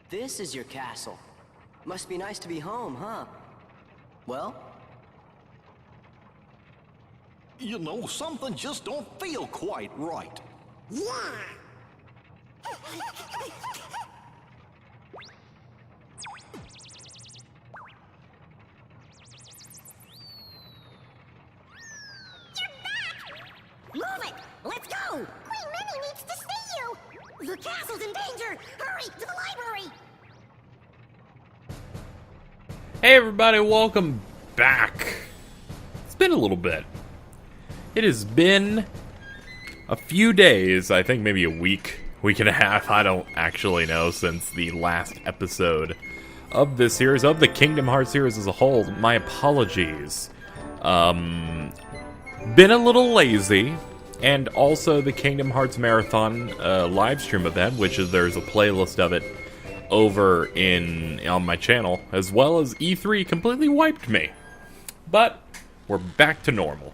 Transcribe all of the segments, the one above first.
This is your castle. Must be nice to be home, huh? Well? You know, something just don't feel quite right. Yeah! Move it! Let's go! Queen Minnie needs to see you! The castle's in danger! Hurry, to the library! Hey everybody, welcome back. It's been a little bit. It has been a few days, I think maybe a week and a half, I don't actually know, since the last episode of this series, of the Kingdom Hearts series as a whole. My apologies. Been a little lazy, and also the Kingdom Hearts Marathon live stream event, which is, there's a playlist of it over on my channel, as well as E3 completely wiped me. But we're back to normal.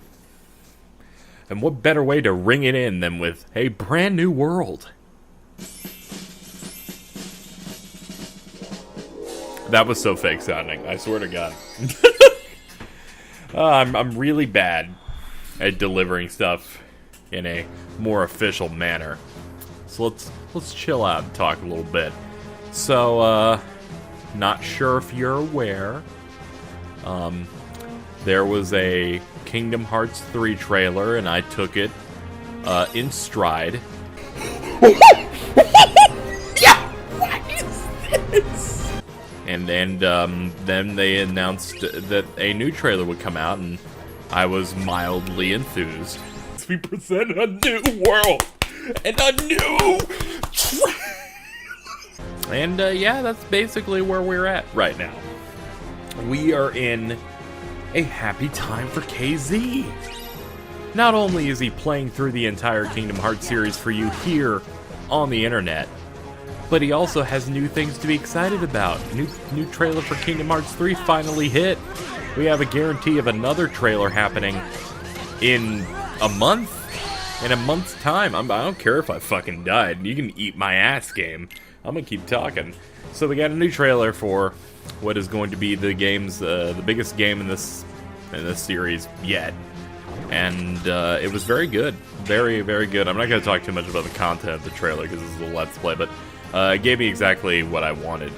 And what better way to ring it in than with a brand new world? That was so fake sounding, I swear to God. I'm really bad at delivering stuff in a more official manner. So let's chill out and talk a little bit. So, not sure if you're aware, there was a Kingdom Hearts 3 trailer, and I took it, in stride. Yeah! What is this? And then they announced that a new trailer would come out, and I was mildly enthused. We present a new world, and a new And, yeah, that's basically where we're at right now. We are in a happy time for KZ. Not only is he playing through the entire Kingdom Hearts series for you here on the internet, but he also has new things to be excited about. New trailer for Kingdom Hearts 3 finally hit. We have a guarantee of another trailer happening in a month. In a month's time. I don't care if I fucking died. You can eat my ass, game. I'm gonna keep talking. So we got a new trailer for what is going to be the game's the biggest game in this series yet, and it was very good, very good. I'm not gonna talk too much about the content of the trailer because this is a Let's Play, but it gave me exactly what I wanted.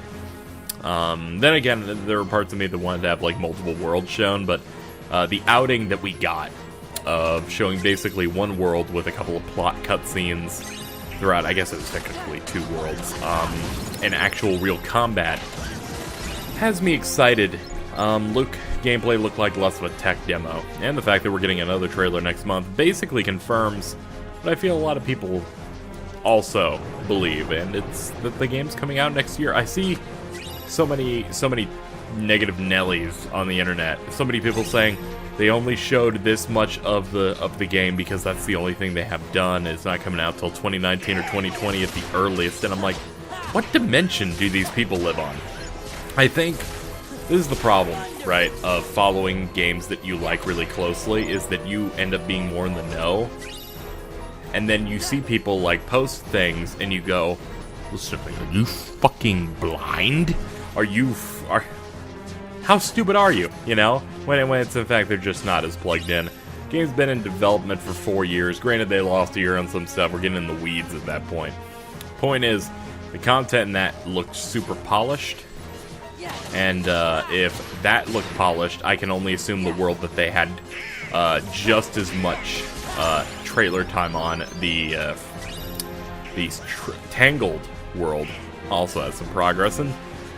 Then again, there were parts of me that wanted to have like multiple worlds shown, but the outing that we got of showing basically one world with a couple of plot cutscenes throughout, I guess it was technically two worlds, and actual real combat, has me excited. Gameplay looked like less of a tech demo, and the fact that we're getting another trailer next month basically confirms what I feel a lot of people also believe, and it's that the game's coming out next year. I see so many negative Nellies on the internet. So many people saying they only showed this much of the game because that's the only thing they have done. It's not coming out till 2019 or 2020 at the earliest. And I'm like, what dimension do these people live on? I think this is the problem, right, of following games that you like really closely, is that you end up being more in the know. And then you see people like post things and you go, listen, are you fucking blind? How stupid are you, you know? When it's in fact they're just not as plugged in. Game's been in development for 4 years. Granted, they lost a year on some stuff. We're getting in the weeds at that point. Point is, the content in that looked super polished. And if that looked polished, I can only assume the world that they had just as much trailer time on. The Tangled world also has some progress. And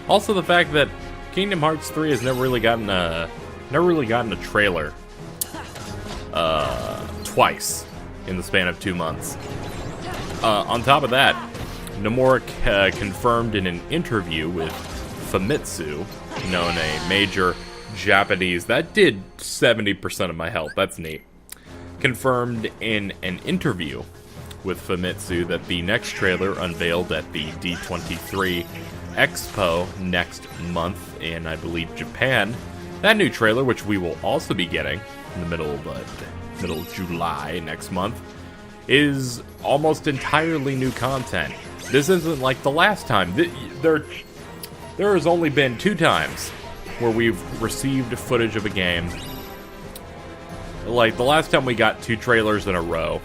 also the fact that Kingdom Hearts 3 has never really gotten a trailer twice in the span of 2 months. On top of that, Nomura confirmed in an interview with Famitsu, a major Japanese, that did 70% of my health, that's neat, confirmed in an interview with Famitsu that the next trailer unveiled at the D23 Expo next month in, I believe, Japan. That new trailer, which we will also be getting in the middle of July next month, is almost entirely new content. This isn't like the last time. There has only been 2 times where we've received footage of a game. Like, the last time we got 2 trailers in a row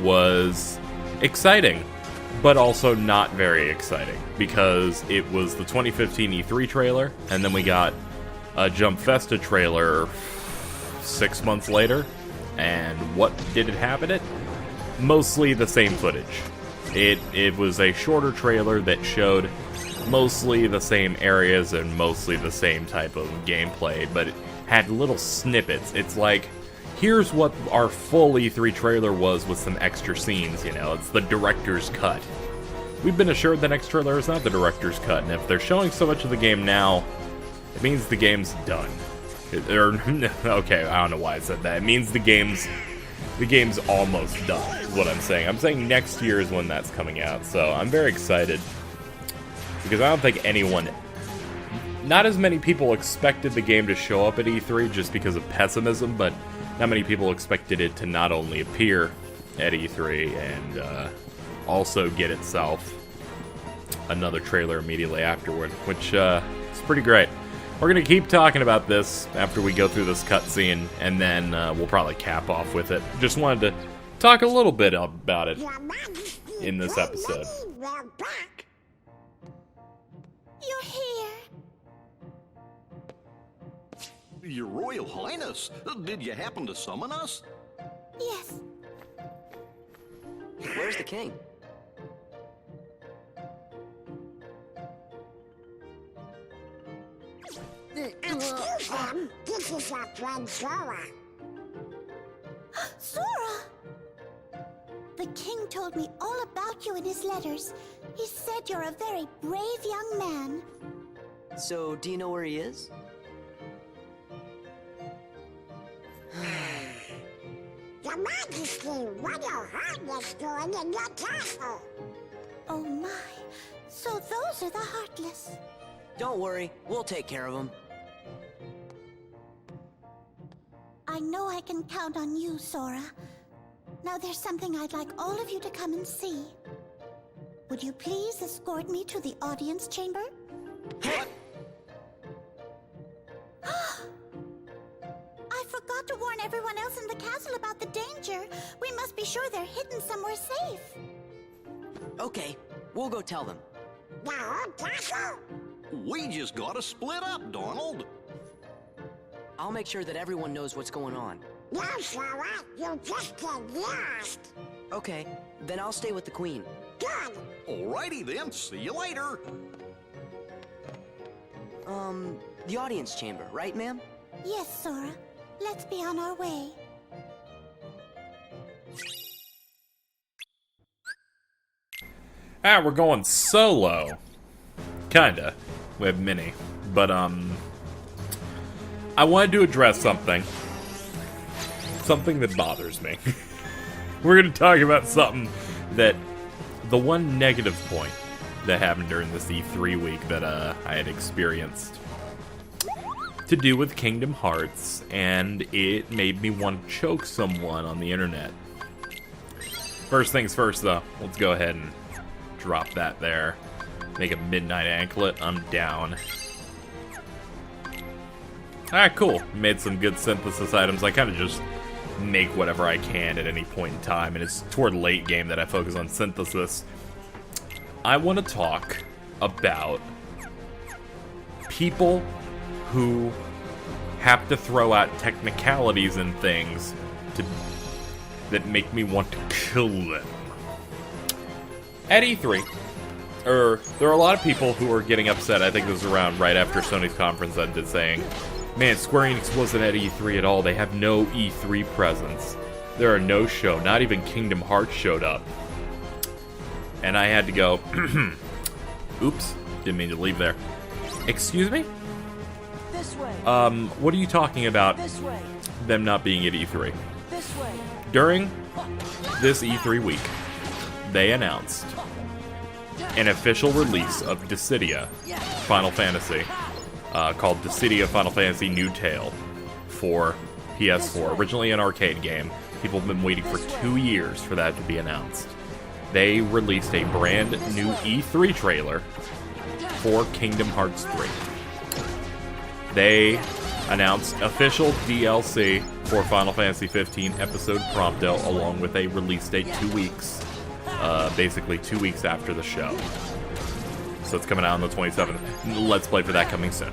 was exciting, but also not very exciting, because it was the 2015 E3 trailer, and then we got a Jump Festa trailer 6 months later, and what did it have in it? Mostly the same footage. It was a shorter trailer that showed mostly the same areas and mostly the same type of gameplay, but it had little snippets. It's like, here's what our full E3 trailer was with some extra scenes, you know, it's the director's cut. We've been assured the next trailer is not the director's cut, and if they're showing so much of the game now, it means the game's done. Okay, I don't know why I said that. It means the game's almost done, is what I'm saying. I'm saying next year is when that's coming out, so I'm very excited. Because I don't think anyone... Not as many people expected the game to show up at E3 just because of pessimism, but not many people expected it to not only appear at E3 and also get itself another trailer immediately afterward, which is pretty great. We're going to keep talking about this after we go through this cutscene, and then we'll probably cap off with it. Just wanted to talk a little bit about it in this episode. You're here. Your Royal Highness, did you happen to summon us? Yes. Where's the king? Excuse them, this is our friend Sora. Sora! The king told me all about you in his letters. He said you're a very brave young man. So, do you know where he is? Your Majesty, what your Highness doing in your castle? Oh my, so those are the Heartless. Don't worry, we'll take care of him. I know I can count on you, Sora. Now there's something I'd like all of you to come and see. Would you please escort me to the audience chamber? What? I forgot to warn everyone else in the castle about the danger. We must be sure they're hidden somewhere safe. Okay, we'll go tell them. The whole castle? We just gotta split up, Donald. I'll make sure that everyone knows what's going on. No, Sora, you just get lost. Okay, then I'll stay with the queen. Good. Alrighty then, see you later. The audience chamber, right, ma'am? Yes, Sora. Let's be on our way. We're going solo. Kinda. With Minnie. But, I wanted to address something. Something that bothers me. We're gonna talk about something that... The one negative point that happened during this E3 week that, I had experienced. To do with Kingdom Hearts, and it made me want to choke someone on the internet. First things first, though. Let's go ahead and drop that there. Make a midnight anklet. I'm down. Alright, cool. Made some good synthesis items. I kind of just make whatever I can at any point in time, and it's toward late game that I focus on synthesis. I want to talk about people who have to throw out technicalities and things that make me want to kill them. At E3, there are a lot of people who are getting upset. I think this was around right after Sony's conference ended, saying, man, Square Enix wasn't at E3 at all. They have no E3 presence. There are no show. Not even Kingdom Hearts showed up. And I had to go, oops, didn't mean to leave there. Excuse me? This way. What are you talking about? This way. Them not being at E3? This way. During this E3 week, they announced an official release of Dissidia Final Fantasy, called Dissidia Final Fantasy New Tale for PS4. Originally an arcade game. People have been waiting for 2 years for that to be announced. They released a brand new E3 trailer for Kingdom Hearts 3. They announced official DLC for Final Fantasy 15 Episode Prompto, along with a release date 2 weeks. Basically 2 weeks after the show. So it's coming out on the 27th. Let's Play for that coming soon.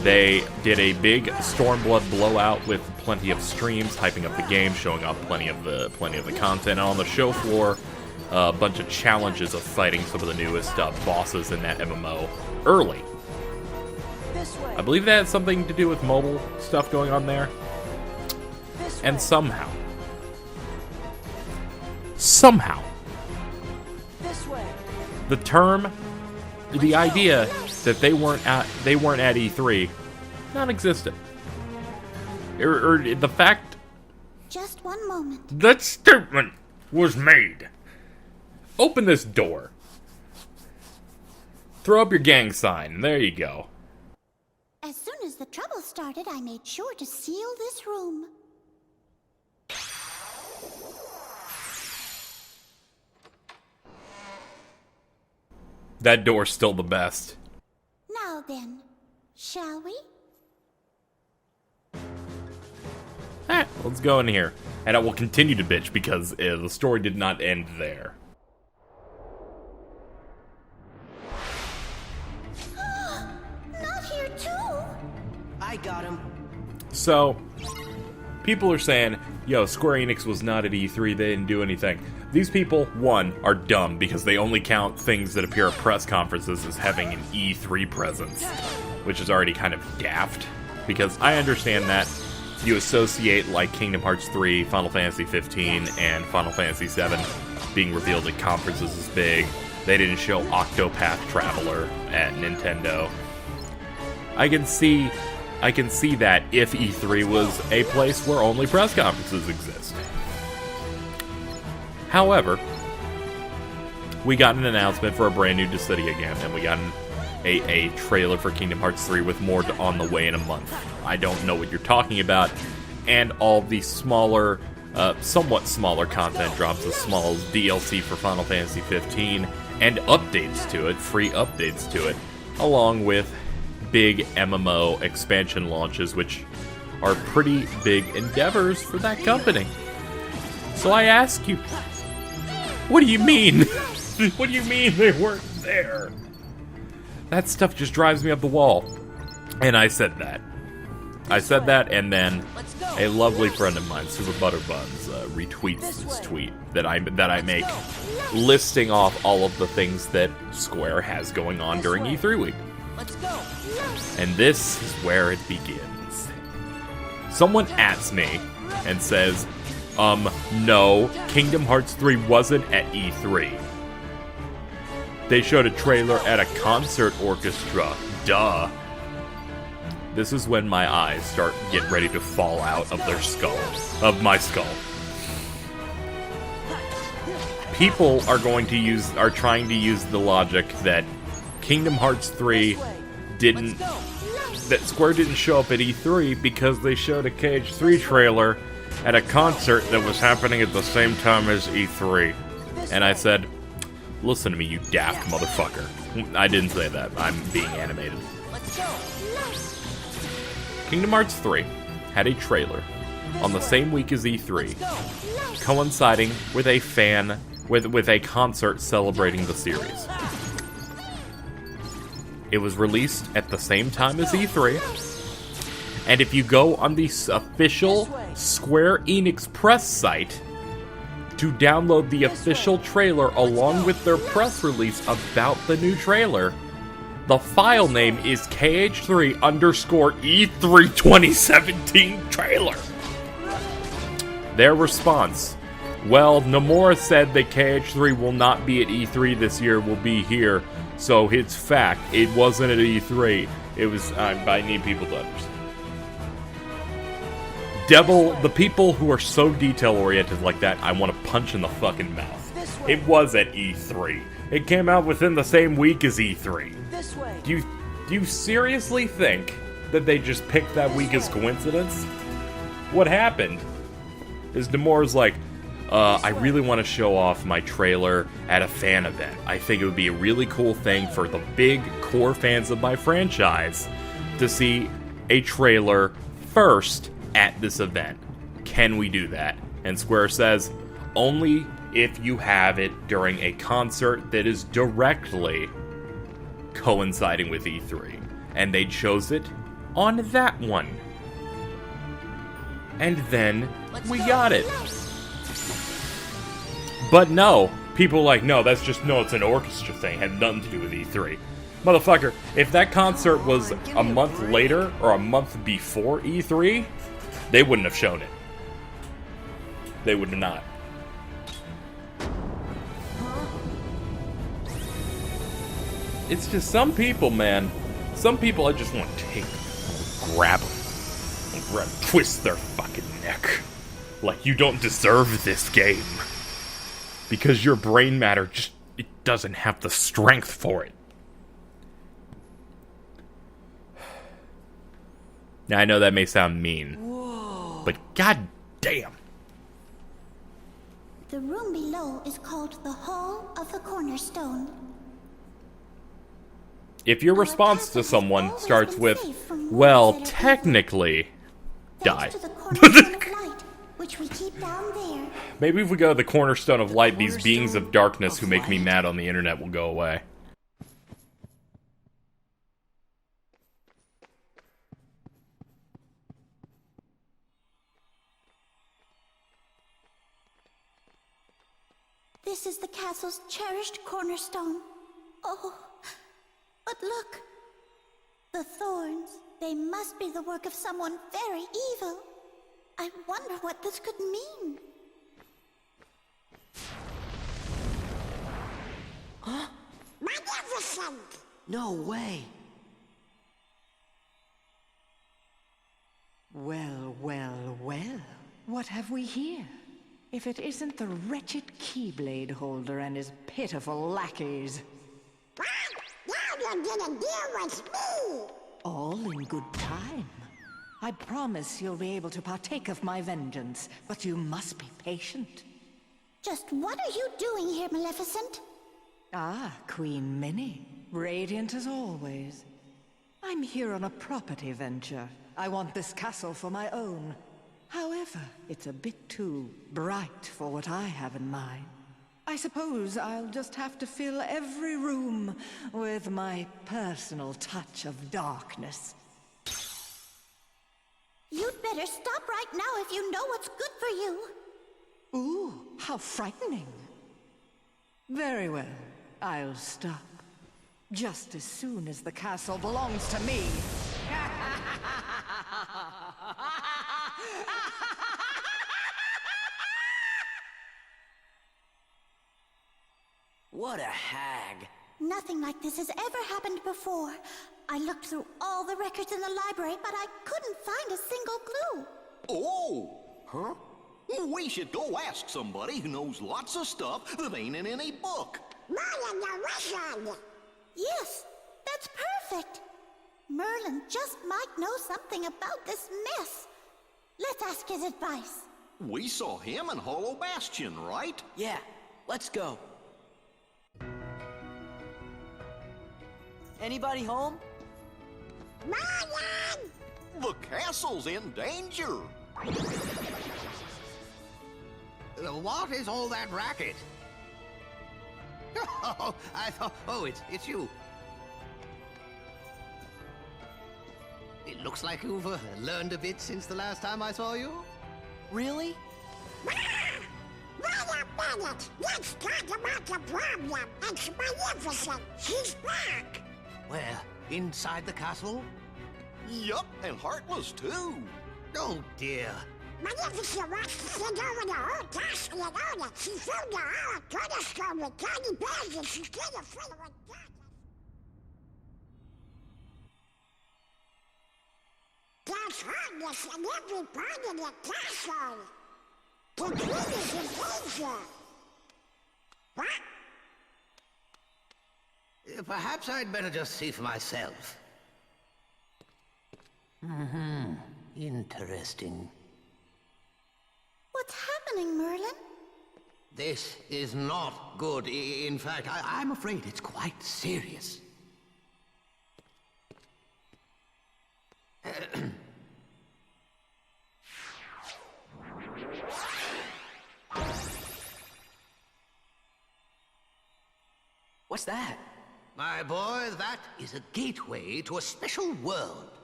They did a big Stormblood blowout with plenty of streams, hyping up the game, showing off plenty of the content. And on the show floor, a bunch of challenges of fighting some of the newest bosses in that MMO early. I believe that had something to do with mobile stuff going on there. And somehow, the idea that they weren't at E3, non-existent. Or the fact Just one moment. that statement was made. Open this door. Throw up your gang sign. There you go. As soon as the trouble started, I made sure to seal this room. That door's still the best. Now then, shall we? Alright, let's go in here. And I will continue to bitch because the story did not end there. Not here too. I got him. So, people are saying, yo, Square Enix was not at E3, they didn't do anything. These people, one, are dumb because they only count things that appear at press conferences as having an E3 presence, which is already kind of daft, because I understand that you associate, like, Kingdom Hearts 3, Final Fantasy 15, and Final Fantasy 7 being revealed at conferences as big. They didn't show Octopath Traveler at Nintendo. I can see that if E3 was a place where only press conferences exist. However, we got an announcement for a brand new Dissidia game, and we got a trailer for Kingdom Hearts 3 with more on the way in a month. I don't know what you're talking about, and all the smaller, somewhat smaller content drops as small as DLC for Final Fantasy 15, and updates to it, free updates to it, along with big MMO expansion launches, which are pretty big endeavors for that company. So I ask you, what do you mean? What do you mean they weren't there? That stuff just drives me up the wall. And I said that. And then a lovely friend of mine, Super Butterbuns, retweets this tweet that I make, listing off all of the things that Square has going on during E3 week. And this is where it begins. Someone ats me and says, no, Kingdom Hearts 3 wasn't at E3. They showed a trailer at a concert orchestra. Duh. This is when my eyes start getting ready to fall out of their skull. Of my skull. People are trying to use the logic that Kingdom Hearts 3 that Square didn't show up at E3 because they showed a KH2 trailer at a concert that was happening at the same time as E3. And I said, listen to me, you daft motherfucker. I didn't say that. I'm being animated. Kingdom Hearts 3 had a trailer on the same week as E3, coinciding with a concert celebrating the series. It was released at the same time as E3, and if you go on the official Square Enix press site to download the official trailer along with their press release about the new trailer, the file name is KH3_E3 2017 trailer. Their response, well, Nomura said that KH3 will not be at E3 this year, will be here, so it's fact, it wasn't at E3. It was, I need people to understand. The people who are so detail-oriented like that, I want to punch in the fucking mouth. It was at E3. It came out within the same week as E3. Do you seriously think that they just picked that week as coincidence? What happened is Nomura's like, I really want to show off my trailer at a fan event. I think it would be a really cool thing for the big core fans of my franchise to see a trailer first at this event. Can we do that? And Square says, only if you have it during a concert that is directly coinciding with E3. And they chose it on that one. And then we got it. But no, people are like, no, that's just, no, it's an orchestra thing. It had nothing to do with E3. Motherfucker, if that concert was a month later or a month before E3, they wouldn't have shown it. They would not. It's just some people, man. Some people I just want to take them, grab them, and twist their fucking neck. Like you don't deserve this game. Because your brain matter just, it doesn't have the strength for it. Now I know that may sound mean, but god damn. The room below is called the Hall of the Cornerstone. If your response to someone starts with, well, technically, die. To the cornerstone of light, which we keep down there. Maybe if we go to the cornerstone of light, these beings of darkness who make me mad on the internet will go away. This is the castle's cherished cornerstone. Oh, but look. The thorns, they must be the work of someone very evil. I wonder what this could mean. Huh? Magnificent! No way. Well, well, well. What have we here? If it isn't the wretched Keyblade holder and his pitiful lackeys. What? Now you're gonna deal with me! All in good time. I promise you'll be able to partake of my vengeance, but you must be patient. Just what are you doing here, Maleficent? Ah, Queen Minnie. Radiant as always. I'm here on a property venture. I want this castle for my own. However, it's a bit too bright for what I have in mind. I suppose I'll just have to fill every room with my personal touch of darkness. You'd better stop right now if you know what's good for you. Ooh, how frightening. Very well, I'll stop. Just as soon as the castle belongs to me. What a hag. Nothing like this has ever happened before. I looked through all the records in the library, but I couldn't find a single clue. Oh! Huh? We should go ask somebody who knows lots of stuff that ain't in any book. Merlin the Wizard! Yes, that's perfect. Merlin just might know something about this mess. Let's ask his advice. We saw him in Hollow Bastion, right? Yeah, let's go. Anybody home? Merlin! The castle's in danger. What is all that racket? Oh, I thought. Oh, it's you. It looks like you've learned a bit since the last time I saw you. Really? Wait a minute! Let's talk about the problem! It's Magnificent! She's back! Where? Inside the castle? Yup, and Heartless too. Oh dear. Magnificent wants to send over the whole castle in order. She filled the whole cornerstone with tiny bags and she's gonna fill it with that. There's hardness in every part of the castle. The queen is in danger. What? Perhaps I'd better just see for myself. Interesting. What's happening, Merlin? This is not good. In fact, I'm afraid it's quite serious. What's that? My boy, that is a gateway to a special world.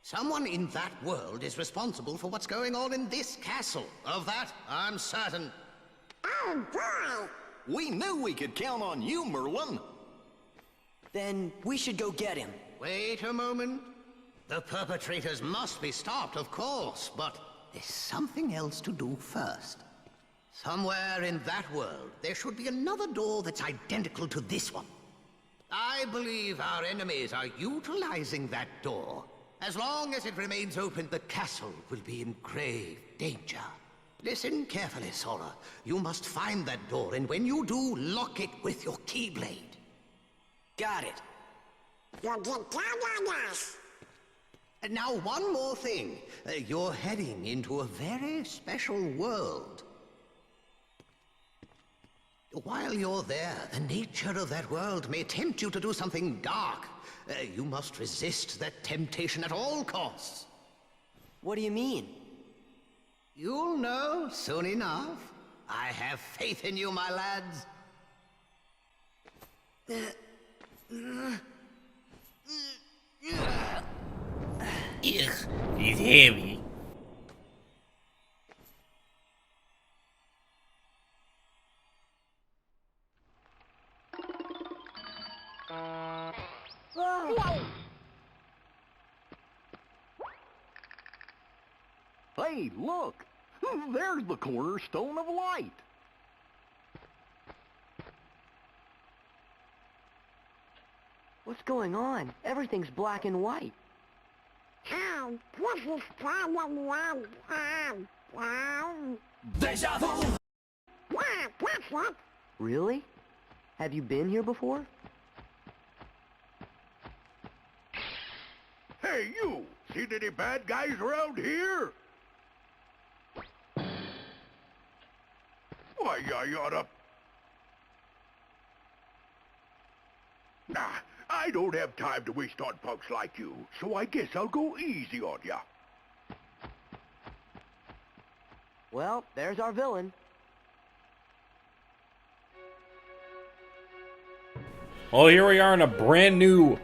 Someone in that world is responsible for what's going on in this castle. Of that, I'm certain. Oh, boy. We knew we could count on you, Merlin. Then we should go get him. Wait a moment. The perpetrators must be stopped, of course, but there's something else to do first. Somewhere in that world, there should be another door that's identical to this one. I believe our enemies are utilizing that door. As long as it remains open, the castle will be in grave danger. Listen carefully, Sora. You must find that door, and when you do, lock it with your keyblade. Got it. You'll get down on us. And now, one more thing. You're heading into a very special world. While you're there, the nature of that world may tempt you to do something dark. You must resist that temptation at all costs. What do you mean? You'll know soon enough. I have faith in you, my lads. He's heavy. Hey, look! There's the cornerstone of light. What's going on? Everything's black and white. Oh, this is problem 1. Deja vu! Yeah, that's it. Really? Have you been here before? Hey, you! Seen any bad guys around here? Why, you oughta... Nah, I don't have time to waste on punks like you, so I guess I'll go easy on ya. Well, there's our villain. Well, here we are in a brand new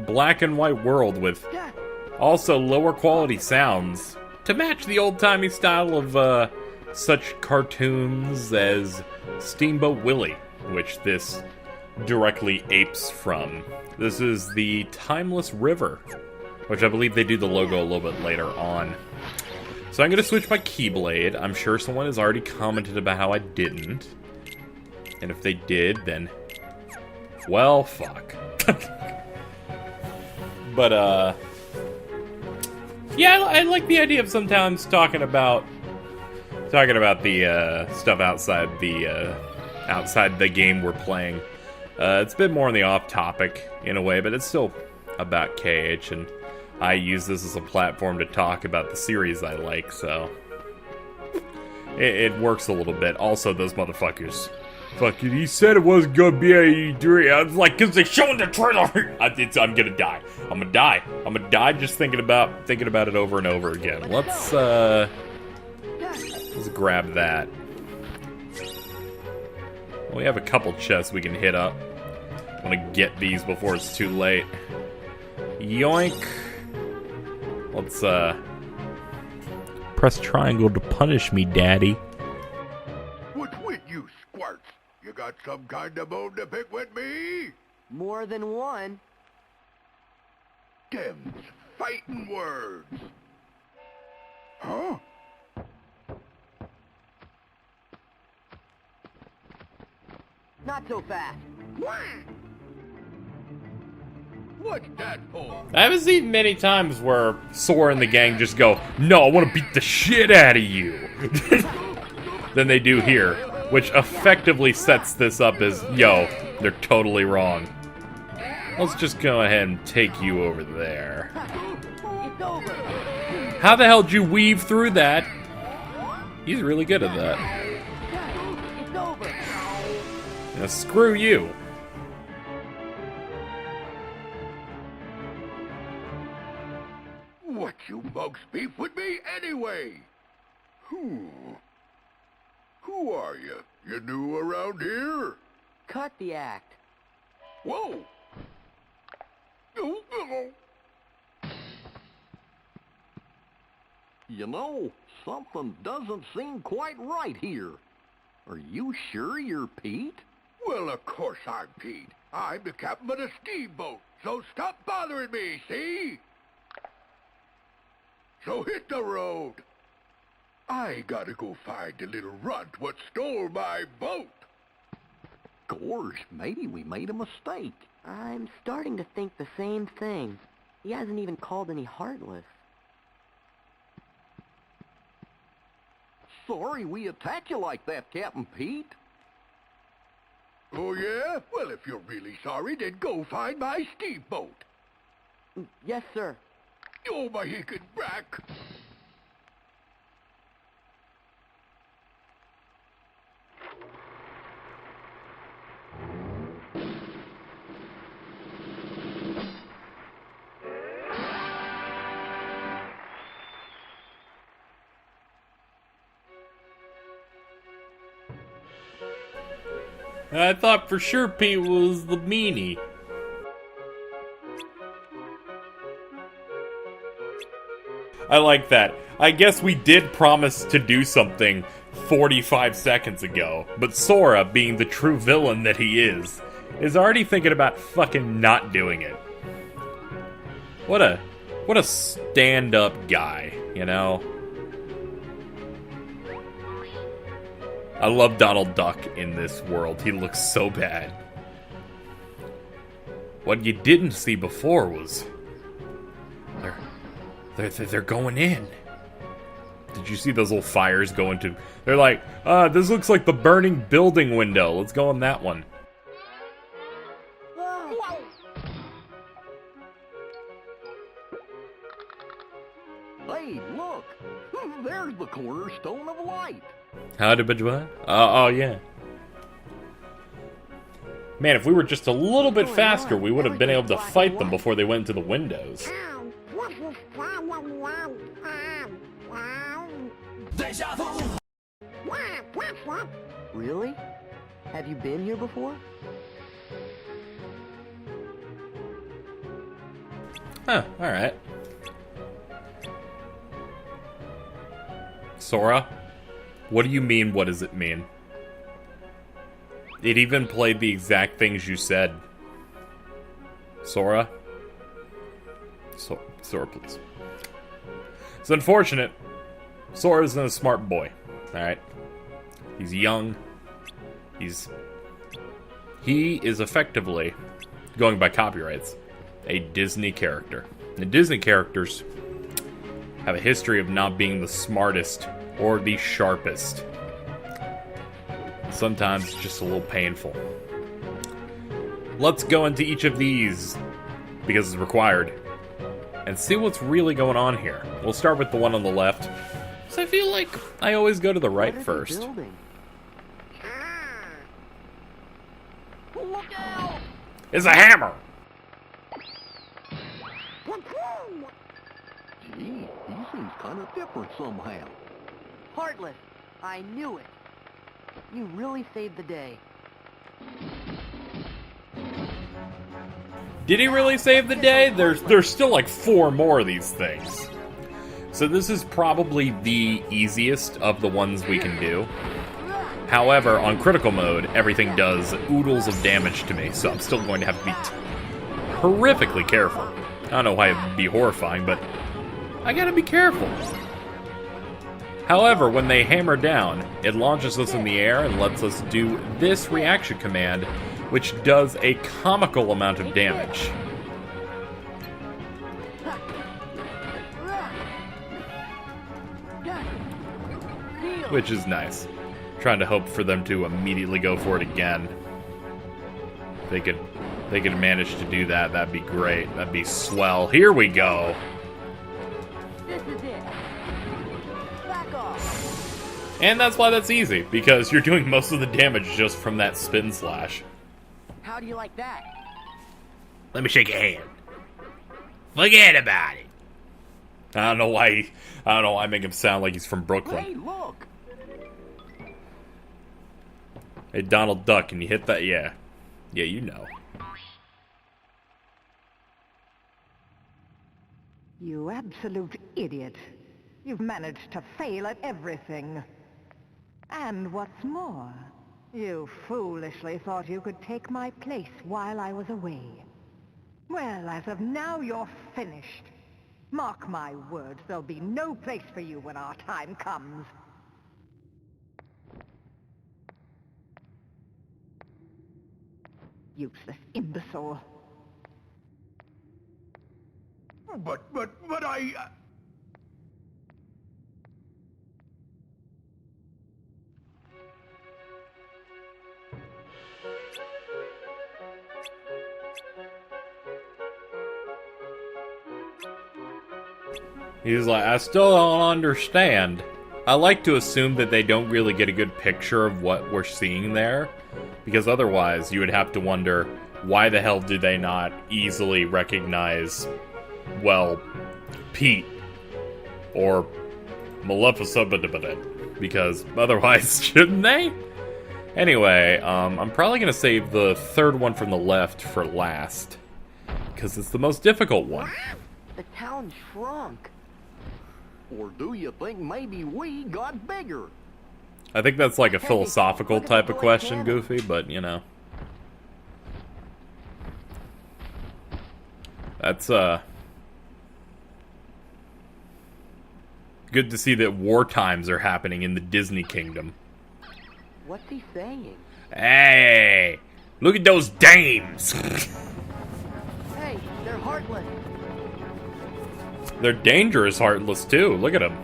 black and white world with also lower quality sounds to match the old-timey style of such cartoons as Steamboat Willie, which this directly apes from. This is the Timeless River, which I believe they do the logo a little bit later on. So I'm going to switch my Keyblade. I'm sure someone has already commented about how I didn't. And if they did, then... well, fuck. But, yeah, I like the idea of sometimes talking about the, stuff outside the game we're playing. It's a bit more on the off-topic, in a way, but it's still about KH, and I use this as a platform to talk about the series I like, so... It works a little bit. Also, those motherfuckers... fucking, he said it wasn't gonna be a E3. I was like, cause they're showing the trailer. I'm gonna die. I'm gonna die just thinking about it over and over again. Let's grab that. We have a couple chests we can hit up. I want to get these before it's too late. Yoink. Let's press triangle to punish me, daddy. What's with you, squirts? You got some kind of bone to pick with me? More than one. Them's fighting words. Huh? Not so fast. What's that for? I haven't seen many times where Sora and the gang just go, no, I want to beat the shit out of you. Than they do here, which effectively sets this up as, yo, they're totally wrong. Let's just go ahead and take you over there. How the hell did you weave through that? He's really good at that. Now, screw you. What you bugs beef with me anyway? Who are you? You new around here? Cut the act. Whoa! You know, something doesn't seem quite right here. Are you sure you're Pete? Well, of course I'm Pete. I'm the captain of the steamboat, so stop bothering me, see? So hit the road. I gotta go find the little runt what stole my boat. Gosh, maybe we made a mistake. I'm starting to think the same thing. He hasn't even called any Heartless. Sorry we attacked you like that, Captain Pete. Oh, yeah? Well, if you're really sorry, then go find my steamboat. Yes, sir. Oh, my hickey back. I thought for sure Pete was the meanie. I like that. I guess we did promise to do something 45 seconds ago, but Sora, being the true villain that he is already thinking about fucking not doing it. What a stand-up guy, you know? I love Donald Duck in this world. He looks so bad. What you didn't see before was they're going in. Did you see those little fires go into? They're like, this looks like the burning building window. Let's go on that one. Hey, look! There's the cornerstone of light. How did what? Oh, yeah. Man, if we were just a little bit faster, we would have been able to fight them before they went into the windows. Really? Have you been here before? Huh, alright. Sora? What do you mean, what does it mean? It even played the exact things you said. Sora? Sora, please. It's unfortunate. Sora isn't a smart boy. Alright? He's young. He is effectively, going by copyrights, a Disney character. And Disney characters have a history of not being the smartest or the sharpest. Sometimes it's just a little painful. Let's go into each of these, because it's required, and see what's really going on here. We'll start with the one on the left, so I feel like I always go to the right first. Look out! It's a hammer! Gee, he seems kind of different somehow. Heartless! I knew it! You really saved the day. Did he really save the day? There's still like 4 more of these things. So this is probably the easiest of the ones we can do. However, on critical mode, everything does oodles of damage to me, so I'm still going to have to be horrifically careful. I don't know why it'd be horrifying, but I gotta be careful. However, when they hammer down, it launches us in the air and lets us do this reaction command, which does a comical amount of damage. Which is nice. Trying to hope for them to immediately go for it again. They could manage to do that, that'd be great. That'd be swell. Here we go. This is it. Back off. And that's why that's easy, because you're doing most of the damage just from that spin slash. How do you like that? Let me shake your hand. Forget about it. I don't know why I make him sound like he's from Brooklyn. Hey, look! Hey, Donald Duck, can you hit that? Yeah. Yeah, you know. You absolute idiot. You've managed to fail at everything. And what's more, you foolishly thought you could take my place while I was away. Well, as of now, you're finished. Mark my words, there'll be no place for you when our time comes. Useless imbecile. But I... He's like, I still don't understand. I like to assume that they don't really get a good picture of what we're seeing there, because otherwise you would have to wonder, why the hell do they not easily recognize, well, Pete or Maleficent, because otherwise, shouldn't they? Anyway, I'm probably going to save the third one from the left for last, because it's the most difficult one. The town shrunk. Or do you think maybe we got bigger? I think that's like a philosophical type of question, Goofy, but, you know. That's, good to see that war times are happening in the Disney Kingdom. What's he saying? Hey! Look at those dames! Hey, they're heartless. They're dangerous heartless, too. Look at them.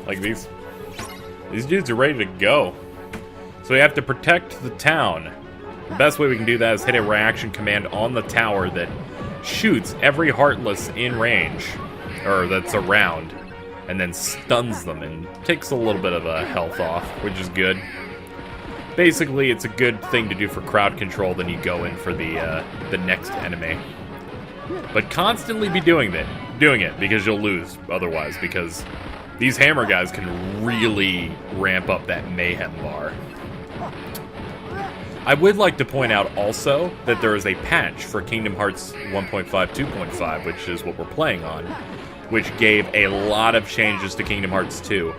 Like, these dudes are ready to go. So we have to protect the town. The best way we can do that is hit a reaction command on the tower that shoots every heartless in range, or that's around, and then stuns them and takes a little bit of a health off, which is good. Basically, it's a good thing to do for crowd control, then you go in for the next enemy. But constantly be doing it, because you'll lose otherwise, because these hammer guys can really ramp up that mayhem bar. I would like to point out also that there is a patch for Kingdom Hearts 1.5 2.5, which is what we're playing on, which gave a lot of changes to Kingdom Hearts 2.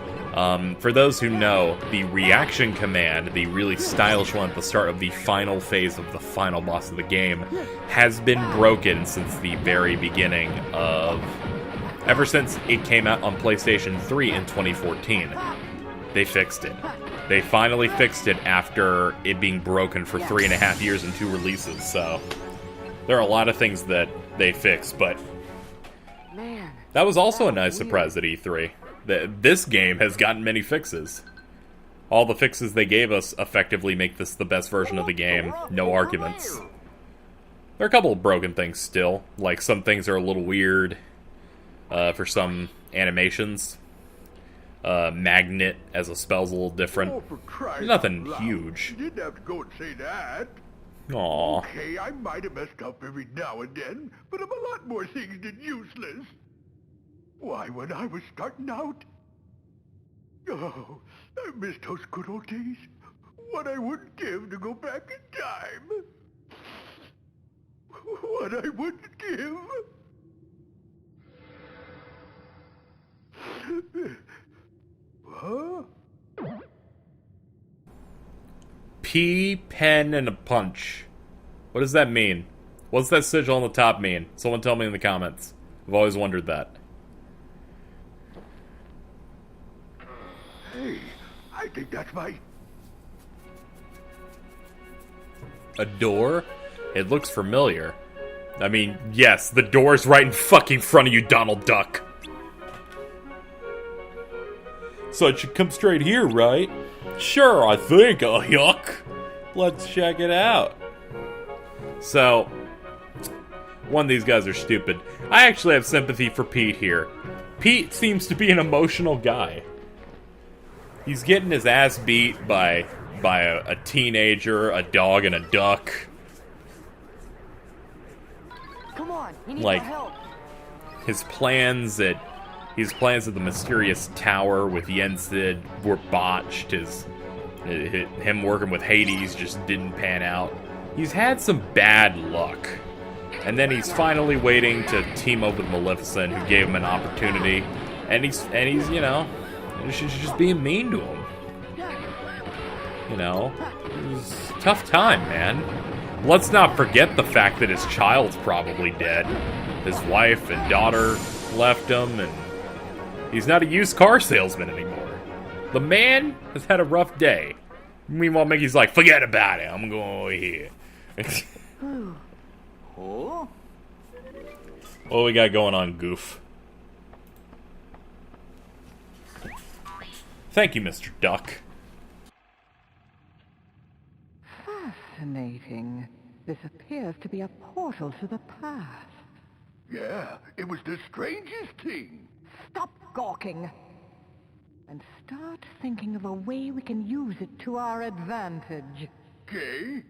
For those who know, the reaction command, the really stylish one at the start of the final phase of the final boss of the game, has been broken since the very beginning of... ever since it came out on PlayStation 3 in 2014. They fixed it. They finally fixed it after it being broken for 3.5 years and 2 releases, so... there are a lot of things that they fixed, but... Man, that was also a nice surprise at E3. This game has gotten many fixes. All the fixes they gave us effectively make this the best version of the game. No arguments. There are a couple of broken things still. Like, some things are a little weird for some animations. Magnet as a spell's a little different. Oh, for Christ's Nothing sake. huge. You didn't have to go and say that. Aw. Okay, I might have messed up every now and then, but I'm a lot more things than useless. Why, when I was starting out... oh, I miss those good old days. What I wouldn't give to go back in time. What I wouldn't give. Huh? P, pen, and a punch. What does that mean? What's that sigil on the top mean? Someone tell me in the comments. I've always wondered that. Hey, I think that's my... A door? It looks familiar. I mean, yes, the door's right in fucking front of you, Donald Duck. So it should come straight here, right? Sure, I think. Oh, yuck. Let's check it out. So, one of these guys are stupid. I actually have sympathy for Pete here. Pete seems to be an emotional guy. He's getting his ass beat by a teenager, a dog, and a duck. Come on, you need Like, our help. his plans at the mysterious tower with Yensid were botched. Him working with Hades just didn't pan out. He's had some bad luck. And then he's finally waiting to team up with Maleficent, who gave him an opportunity. And he's you know, she's just being mean to him. You know, it was a tough time, man. Let's not forget the fact that his child's probably dead. His wife and daughter left him, and he's not a used car salesman anymore. The man has had a rough day. Meanwhile, Mickey's like, forget about it, I'm going over here. Oh? What we got going on, Goof? Thank you, Mr. Duck. Fascinating. This appears to be a portal to the past. Yeah, it was the strangest thing. Stop gawking. And start thinking of a way we can use it to our advantage. Okay?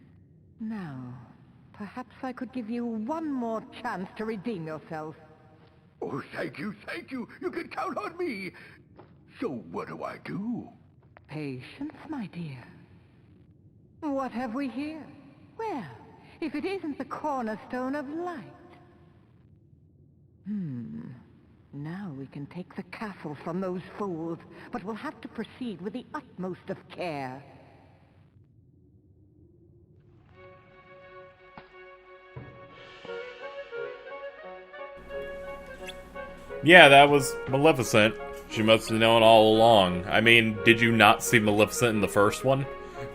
Now, perhaps I could give you one more chance to redeem yourself. Oh, thank you, thank you. You can count on me. So what do I do? Patience, my dear. What have we here? Well, if it isn't the cornerstone of light. Now we can take the castle from those fools, but we'll have to proceed with the utmost of care. Yeah, that was Maleficent. She must have known all along. I mean, did you not see Maleficent in the first one?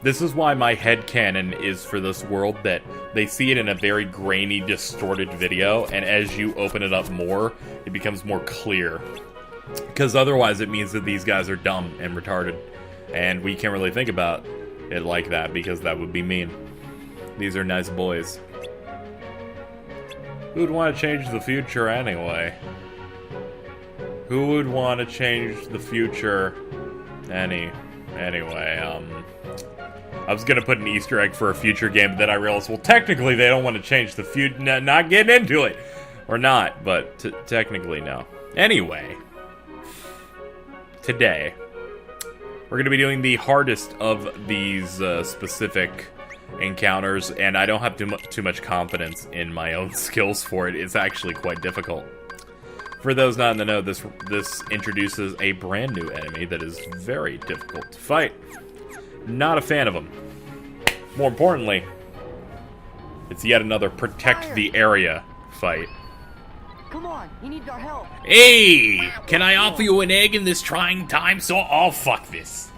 This is why my headcanon is for this world that they see it in a very grainy, distorted video, and as you open it up more, it becomes more clear. Because otherwise it means that these guys are dumb and retarded. And we can't really think about it like that, because that would be mean. These are nice boys. Who'd want to change the future anyway? Who would want to change the future anyway? I was gonna put an Easter egg for a future game, but then I realized, well, technically they don't want to change the future. Not getting into it, or not, but technically no. Anyway, today we're gonna be doing the hardest of these specific encounters, and I don't have too much confidence in my own skills for it. It's actually quite difficult. For those not in the know, this introduces a brand new enemy that is very difficult to fight. Not a fan of them. More importantly, it's yet another protect the area fight. Come on, he needs our help. Hey! Can I offer you an egg in this trying time? Oh, fuck this.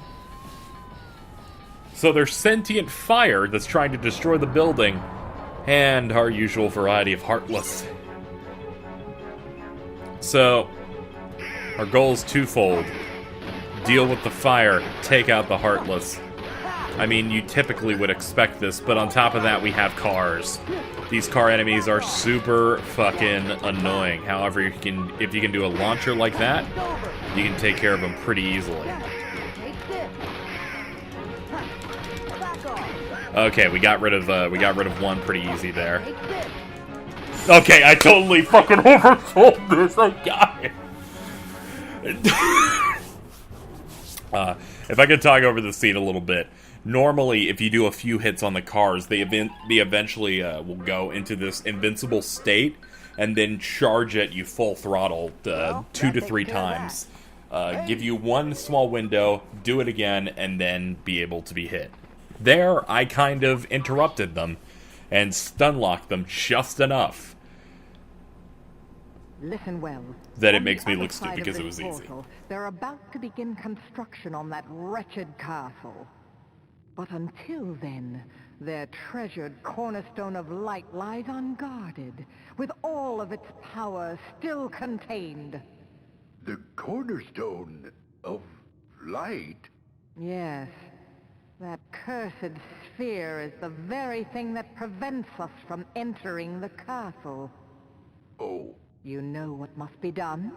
So there's sentient fire that's trying to destroy the building, and our usual variety of Heartless. So, our goal is twofold. Deal with the fire, take out the Heartless. I mean, you typically would expect this, but on top of that, we have cars. These car enemies are super fucking annoying. However, if you can do a launcher like that, you can take care of them pretty easily. Okay, we got rid of one pretty easy there. Okay, I totally fucking oversold this. I got it. If I could talk over the scene a little bit. Normally, if you do a few hits on the cars, they eventually will go into this invincible state and then charge at you full throttle 2 to 3 times. Give you one small window, do it again, and then be able to be hit. There, I kind of interrupted them and stun-locked them just enough. Listen well. That it makes me look stupid because it was easy. They're about to begin construction on that wretched castle. But until then, their treasured cornerstone of light lies unguarded, with all of its power still contained. The cornerstone of light? Yes. That cursed sphere is the very thing that prevents us from entering the castle. Oh. You know what must be done?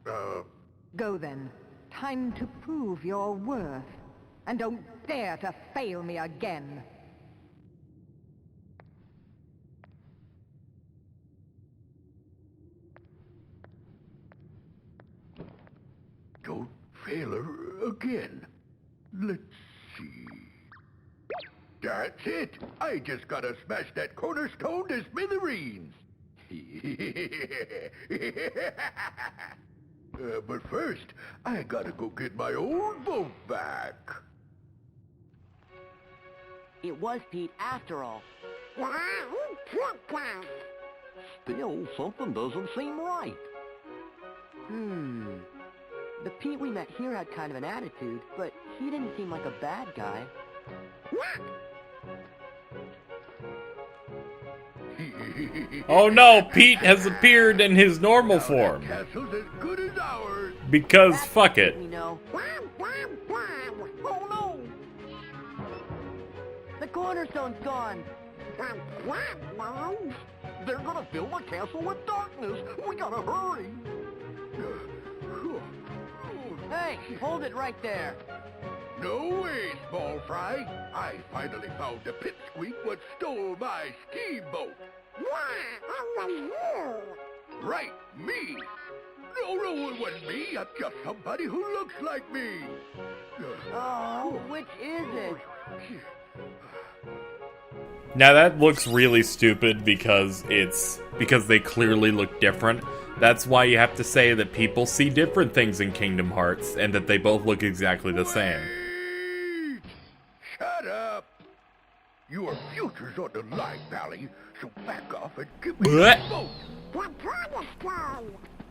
Go then. Time to prove your worth. And don't dare to fail me again. Don't fail her again. Let's see. That's it. I just gotta smash that cornerstone to smithereens. But first, I gotta go get my old boat back. It was Pete after all. Still, something doesn't seem right. The Pete we met here had kind of an attitude, but he didn't seem like a bad guy. Oh no, Pete has appeared in his normal form. Castle's as good as ours. Because fuck it. We know. Oh no! The cornerstone's gone. They're gonna fill the castle with darkness. We gotta hurry. Hey, hold it right there. No way, small fry. I finally found the pipsqueak what stole my steamboat. Right, me. No, it wasn't me. I'm just somebody who looks like me. Oh, which is it? Now that looks really stupid because they clearly look different. That's why you have to say that people see different things in Kingdom Hearts and that they both look exactly the same. Wait! Shut up! Your future's on the line, Valley, so back off and give me What? the boat.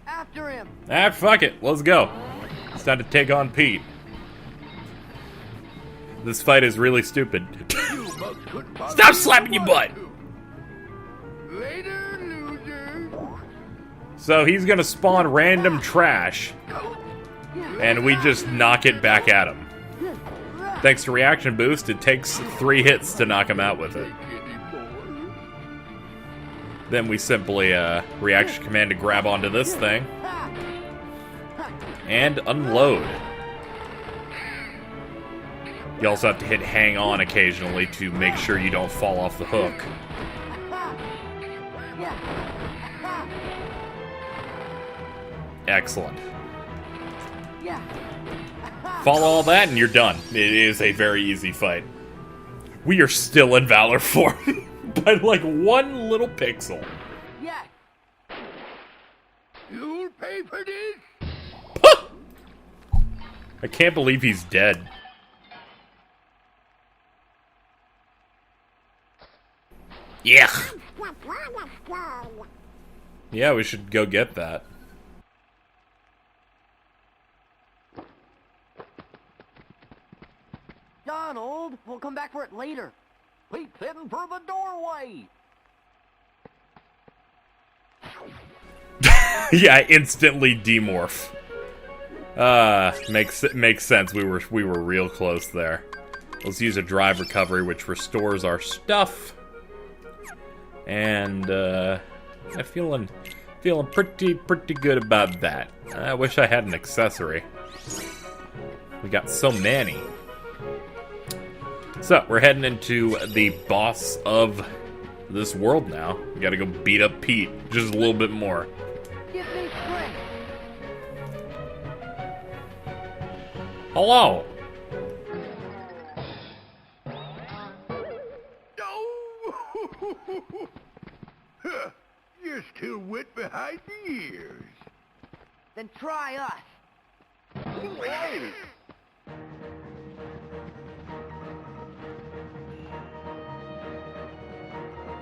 After him. Ah, fuck it. Let's go. It's time to take on Pete. This fight is really stupid. You mugs couldn't possibly Stop slapping your butt! Later, losers. So he's gonna spawn random trash, and we just knock it back at him. Thanks to Reaction Boost, it takes 3 hits to knock him out with it. Then we simply, Reaction Command to grab onto this thing. And unload. You also have to hit hang on occasionally to make sure you don't fall off the hook. Excellent. Follow all that and you're done. It is a very easy fight. We are still in Valor form by like 1 little pixel. Yes. You'll pay for this. I can't believe he's dead. Yeah. Yeah, we should go get that. Donald, we'll come back for it later. Pete's heading for the doorway. Yeah, instantly demorph. Makes sense. We were real close there. Let's use a drive recovery, which restores our stuff. And I'm feeling pretty good about that. I wish I had an accessory. We got so many. So we're heading into the boss of this world now. We gotta go beat up Pete just a little bit more. Give me strength. Hello. Huh, you're still wet behind the ears. Then try us.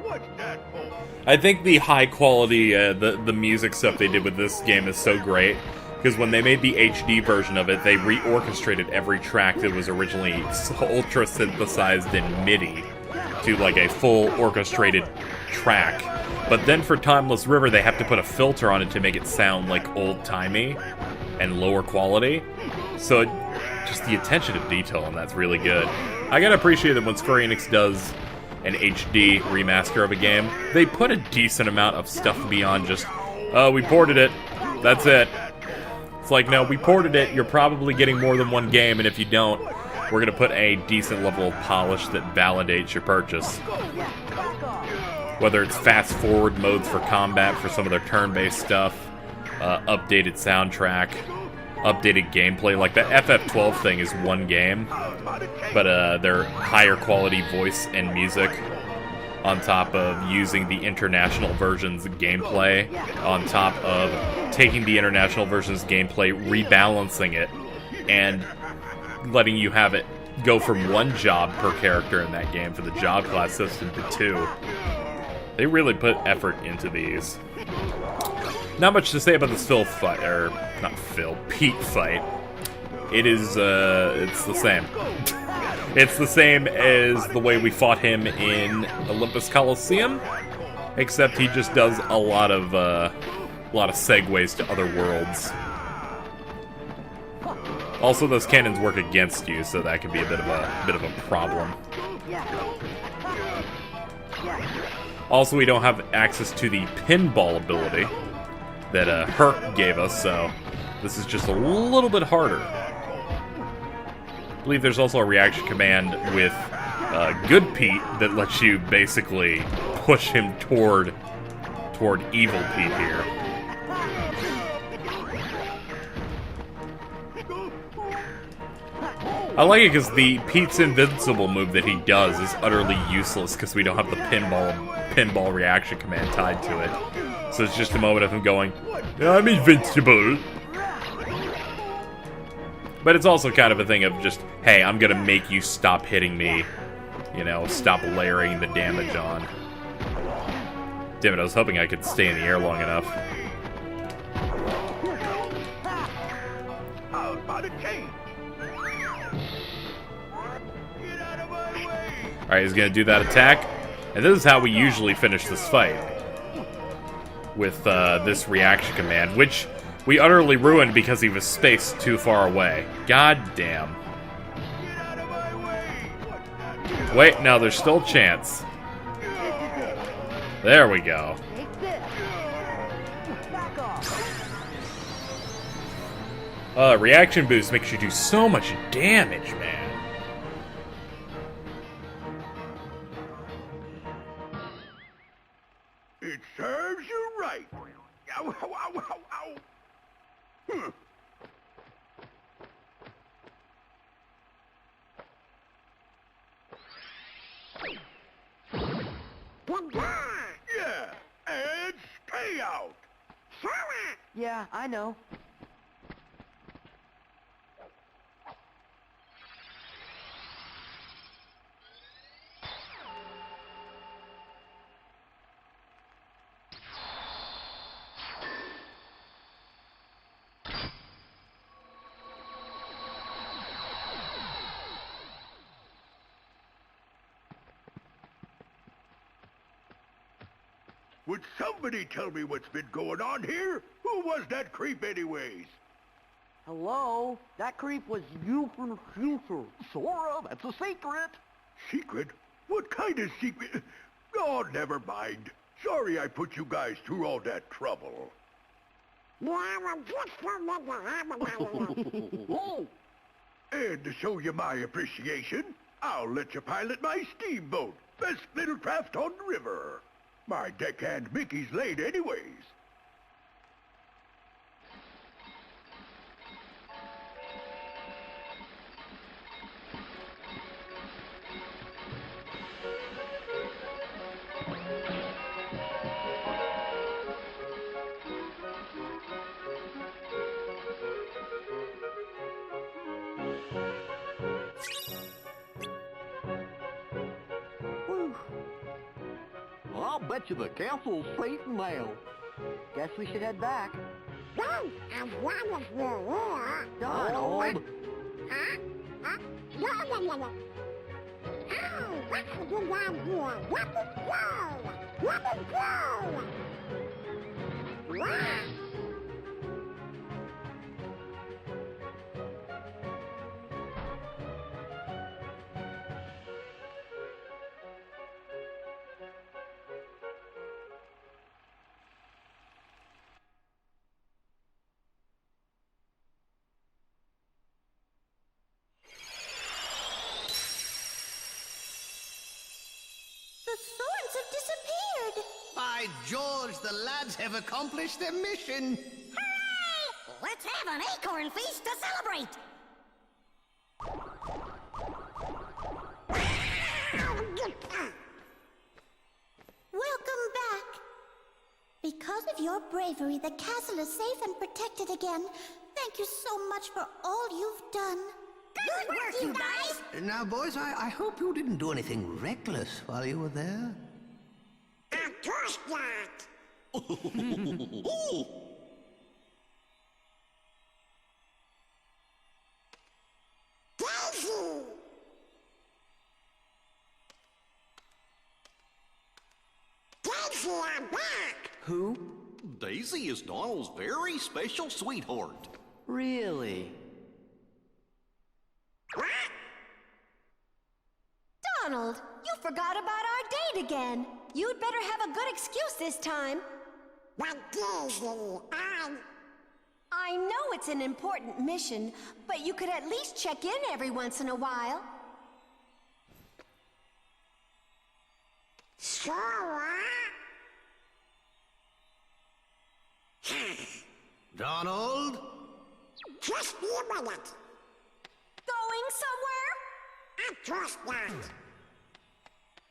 What's that for? I think the high quality, the music stuff they did with this game is so great. Because when they made the HD version of it, they reorchestrated every track that was originally ultra synthesized in MIDI to like a full orchestrated track. But then for Timeless River, they have to put a filter on it to make it sound like old-timey and lower quality. So just the attention to detail on that's really good. I gotta appreciate that when Square Enix does an HD remaster of a game, they put a decent amount of stuff beyond just, oh, we ported it, that's it. It's like, no, we ported it, you're probably getting more than one game, and if you don't, we're gonna put a decent level of polish that validates your purchase. Whether it's fast-forward modes for combat for some of their turn-based stuff, updated soundtrack, updated gameplay. Like, the FF12 thing is one game, but their higher quality voice and music on top of using the international version's gameplay, on top of taking the international version's gameplay, rebalancing it, and letting you have it go from one job per character in that game for the job class system to 2. They really put effort into these. Not much to say about this Pete fight. It is, it's the same. It's the same as the way we fought him in Olympus Coliseum, except he just does a lot of segues to other worlds. Also, those cannons work against you, so that can be a bit of a problem. Also, we don't have access to the pinball ability that Herc gave us, so this is just a little bit harder. I believe there's also a reaction command with Good Pete that lets you basically push him toward Evil Pete here. I like it because the Pete's Invincible move that he does is utterly useless because we don't have the pinball reaction command tied to it. So it's just a moment of him going, I'm invincible. But it's also kind of a thing of just, hey, I'm gonna make you stop hitting me. You know, stop layering the damage on. Damn it, I was hoping I could stay in the air long enough. Alright, he's gonna do that attack. And this is how we usually finish this fight. With this reaction command, which we utterly ruined because he was spaced too far away. God damn. Wait, no, there's still a chance. There we go. Reaction boost makes you do so much damage, man. It serves you right. Ow, ow, ow, ow, ow. Yeah, and stay out. Yeah, I know. Would somebody tell me what's been going on here? Who was that creep anyways? Hello? That creep was you from the future. Sora, that's a secret. Secret? What kind of secret? Oh, never mind. Sorry I put you guys through all that trouble. And to show you my appreciation, I'll let you pilot my steamboat. Best little craft on the river. My deckhand Mickey's late anyways. I'll bet you the castle's safe now. Guess we should head back. Don't, as long as we're here. Donald! Huh? Huh? No. Oh, that's a good idea. Let it go. Let it go. Wow. The thorns have disappeared. By George, the lads have accomplished their mission. Hooray! Let's have an acorn feast to celebrate. Welcome back. Because of your bravery, the castle is safe and protected again. Thank you so much for all you've done. Good work, you guys. Now, boys, I hope you didn't do anything reckless while you were there. Of course not. Daisy! Daisy, I'm back. Who? Daisy is Donald's very special sweetheart. Really? What? Donald, you forgot about our date again. You'd better have a good excuse this time. But Daisy, I know it's an important mission, but you could at least check in every once in a while. So, Donald? just be a minute. Going somewhere? Of course not.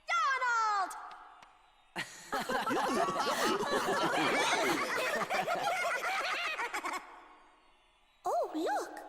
Donald! Oh, look.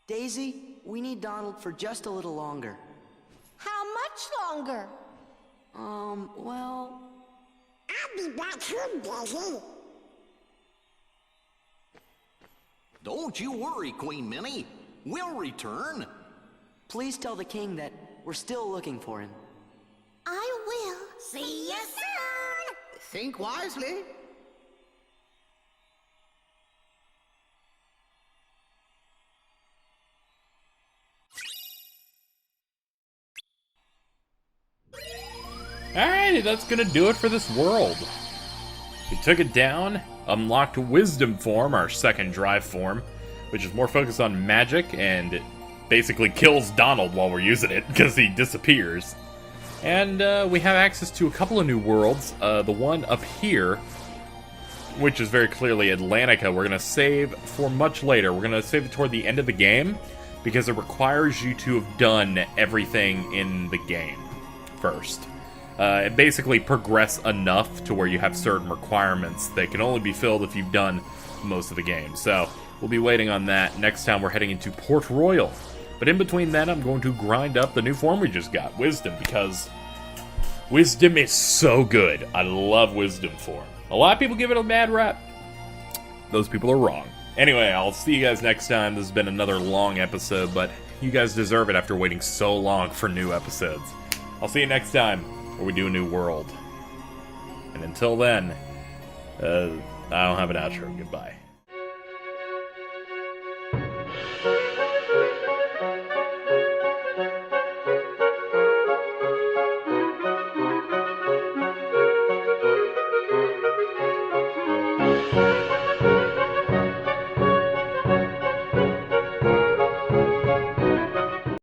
Daisy, we need Donald for just a little longer. How much longer? Well... I'll be back soon, Daisy. Don't you worry, Queen Minnie. We'll return. Please tell the king that we're still looking for him. I will. See you soon. Think wisely. Alrighty, that's gonna do it for this world. We took it down, unlocked Wisdom Form, our second drive form, which is more focused on magic, and it basically kills Donald while we're using it, because he disappears. And we have access to a couple of new worlds. The one up here, which is very clearly Atlantica, we're gonna save for much later. We're gonna save it toward the end of the game, because it requires you to have done everything in the game first. And basically progress enough to where you have certain requirements that can only be filled if you've done most of the game. So we'll be waiting on that. Next time we're heading into Port Royal. But in between then, I'm going to grind up the new form we just got, Wisdom, because Wisdom is so good. I love Wisdom form. A lot of people give it a bad rep. Those people are wrong. Anyway, I'll see you guys next time. This has been another long episode, but you guys deserve it after waiting so long for new episodes. I'll see you next time, where we do a new world. And until then, I don't have an outro. Goodbye.